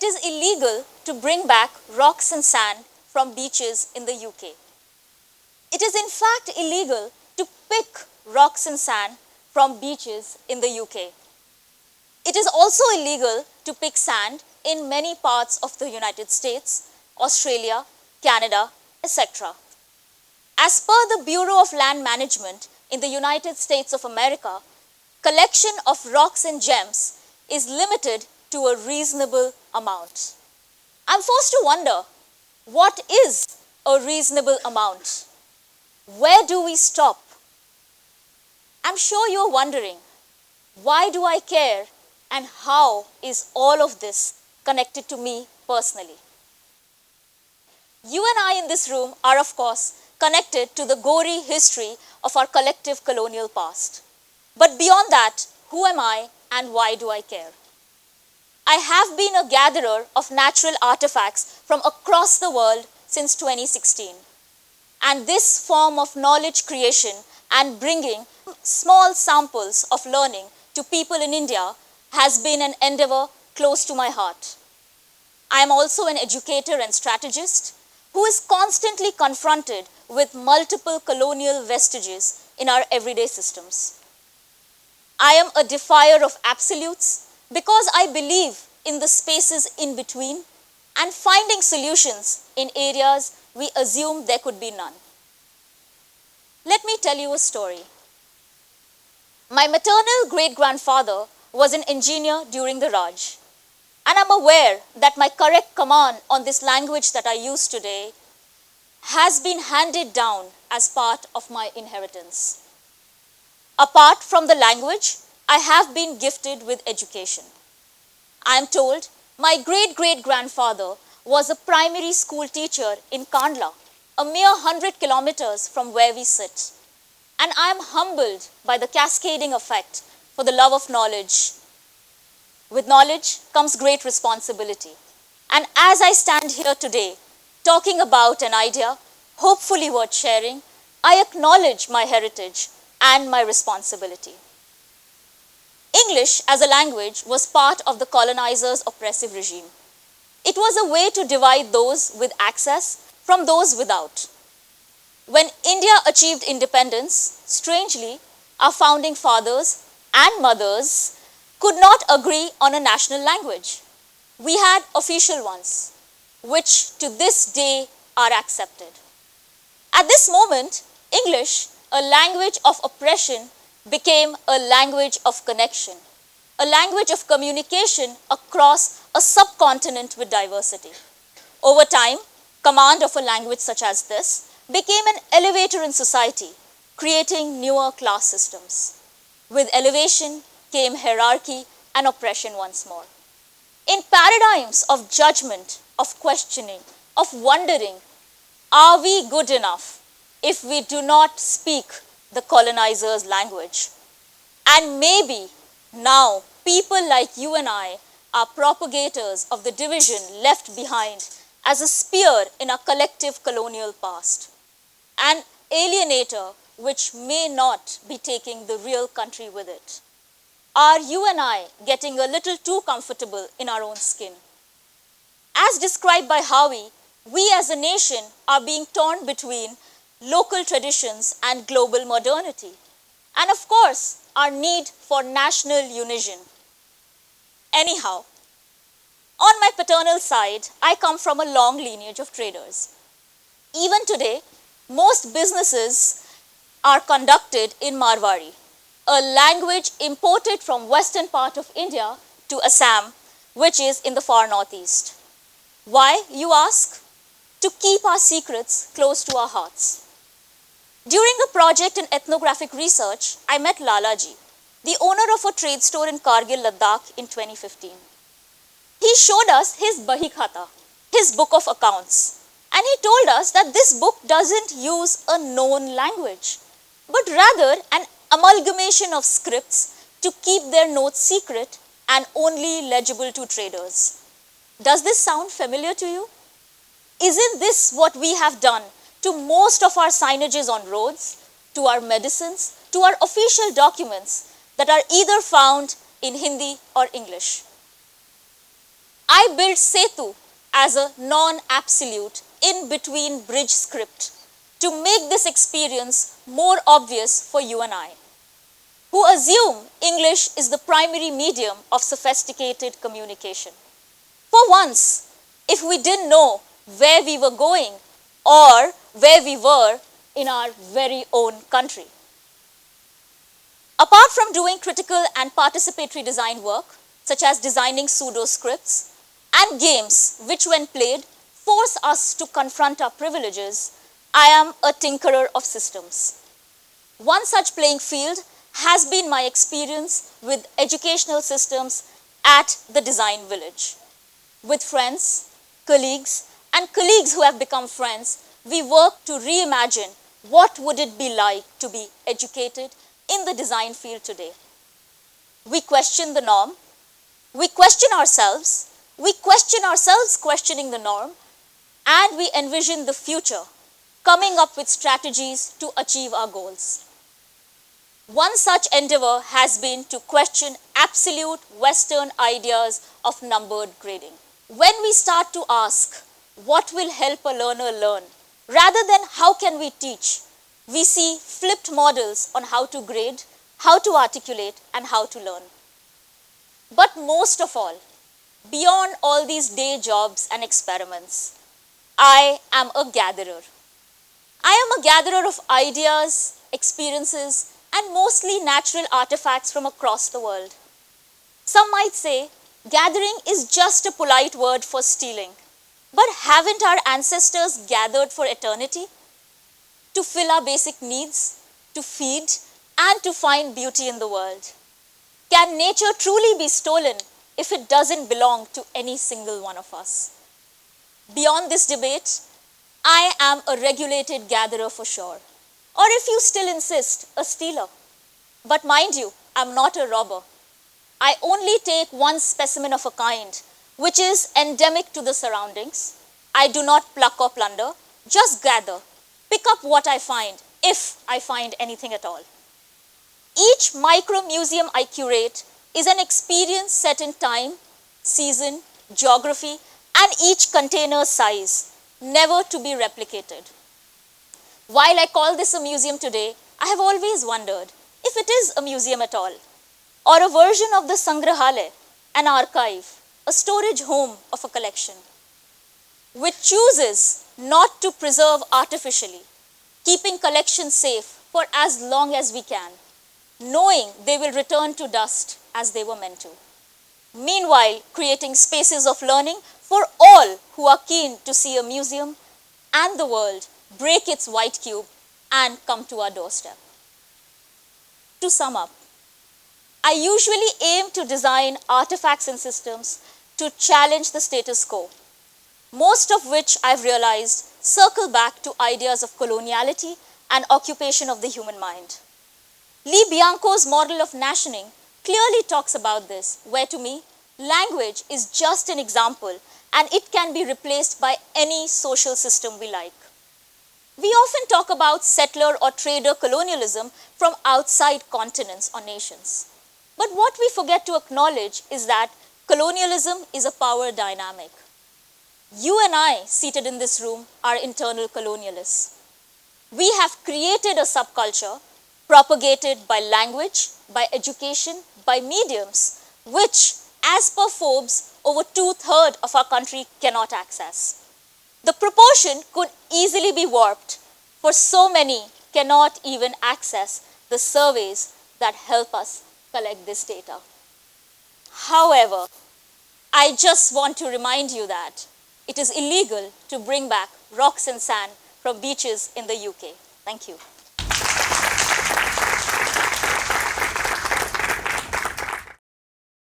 it is illegal to bring back rocks and sand from beaches in the UK. It is in fact illegal to pick rocks and sand from beaches in the UK. It is also illegal to pick sand in many parts of the United States, Australia, Canada, etc. As per the Bureau of Land Management in the United States of America, collection of rocks and gems is limited to a reasonable amount. I'm forced to wonder, what is a reasonable amount? Where do we stop? I'm sure you're wondering, why do I care and how is all of this connected to me personally? You and I in this room are, of course, connected to the gory history of our collective colonial past. But beyond that, who am I and why do I care? I have been a gatherer of natural artifacts from across the world since 2016. And this form of knowledge creation and bringing small samples of learning to people in India has been an endeavor close to my heart. I am also an educator and strategist who is constantly confronted with multiple colonial vestiges in our everyday systems. I am a defier of absolutes because I believe in the spaces in between and finding solutions in areas we assume there could be none. Let me tell you a story. My maternal great-grandfather was an engineer during the Raj, and I'm aware that my correct command on this language that I use today has been handed down as part of my inheritance. Apart from the language, I have been gifted with education. I am told my great-great-grandfather was a primary school teacher in Kandla, a mere 100 kilometers from where we sit. And I am humbled by the cascading effect for the love of knowledge. With knowledge comes great responsibility. And as I stand here today, talking about an idea, hopefully worth sharing, I acknowledge my heritage and my responsibility. English as a language was part of the colonizers' oppressive regime. It was a way to divide those with access from those without. When India achieved independence, strangely, our founding fathers and mothers could not agree on a national language. We had official ones, which to this day are accepted. At this moment, English, a language of oppression, became a language of connection, a language of communication across a subcontinent with diversity. Over time, command of a language such as this became an elevator in society, creating newer class systems. With elevation came hierarchy and oppression once more. In paradigms of judgment, of questioning, of wondering, are we good enough if we do not speak the colonizer's language? And maybe now people like you and I are propagators of the division left behind as a spear in our collective colonial past, an alienator which may not be taking the real country with it. Are you and I getting a little too comfortable in our own skin? As described by Howie, we as a nation are being torn between local traditions and global modernity, and of course, our need for national unison. Anyhow, on my paternal side, I come from a long lineage of traders. Even today, most businesses are conducted in Marwari, a language imported from western part of India to Assam, which is in the far northeast. Why, you ask? To keep our secrets close to our hearts. During a project in ethnographic research, I met Lalaji, the owner of a trade store in Kargil, Ladakh in 2015. He showed us his Bahi Khata, his book of accounts, and he told us that this book doesn't use a known language, but rather an amalgamation of scripts to keep their notes secret and only legible to traders. Does this sound familiar to you? Isn't this what we have done to most of our signages on roads, to our medicines, to our official documents that are either found in Hindi or English? I built Setu as a non-absolute in-between bridge script to make this experience more obvious for you and I, who assume English is the primary medium of sophisticated communication. For once, if we didn't know where we were going or where we were in our very own country. Apart from doing critical and participatory design work, such as designing pseudo scripts and games which when played force us to confront our privileges, I am a tinkerer of systems. One such playing field has been my experience with educational systems at the Design Village. With friends, colleagues, and colleagues who have become friends, we work to reimagine what would it be like to be educated in the design field today. We question the norm, we question ourselves questioning the norm, and we envision the future, coming up with strategies to achieve our goals. One such endeavor has been to question absolute Western ideas of numbered grading. When we start to ask, what will help a learner learn, rather than how can we teach, we see flipped models on how to grade, how to articulate, and how to learn. But most of all, beyond all these day jobs and experiments, I am a gatherer. I am a gatherer of ideas, experiences, and mostly natural artifacts from across the world. Some might say, gathering is just a polite word for stealing. But haven't our ancestors gathered for eternity? To fill our basic needs, to feed, and to find beauty in the world. Can nature truly be stolen if it doesn't belong to any single one of us? Beyond this debate, I am a regulated gatherer for sure. Or if you still insist, a stealer. But mind you, I'm not a robber. I only take one specimen of a kind, which is endemic to the surroundings. I do not pluck or plunder, just gather, pick up what I find, if I find anything at all. Each micro-museum I curate is an experience set in time, season, geography, and each container's size, never to be replicated. While I call this a museum today, I have always wondered if it is a museum at all, or a version of the Sangrahalaya, an archive, a storage home of a collection, which chooses not to preserve artificially, keeping collections safe for as long as we can, knowing they will return to dust as they were meant to. Meanwhile, creating spaces of learning for all who are keen to see a museum and the world break its white cube and come to our doorstep. To sum up, I usually aim to design artifacts and systems to challenge the status quo, most of which I've realized circle back to ideas of coloniality and occupation of the human mind. Lee Bianco's model of nationing clearly talks about this, where to me, language is just an example and it can be replaced by any social system we like. We often talk about settler or trader colonialism from outside continents or nations. But what we forget to acknowledge is that colonialism is a power dynamic. You and I, seated in this room, are internal colonialists. We have created a subculture propagated by language, by education, by mediums, which, as per Forbes, over 2/3 of our country cannot access. The proportion could easily be warped, for so many cannot even access the surveys that help us collect this data. However, I just want to remind you that it is illegal to bring back rocks and sand from beaches in the UK. Thank you.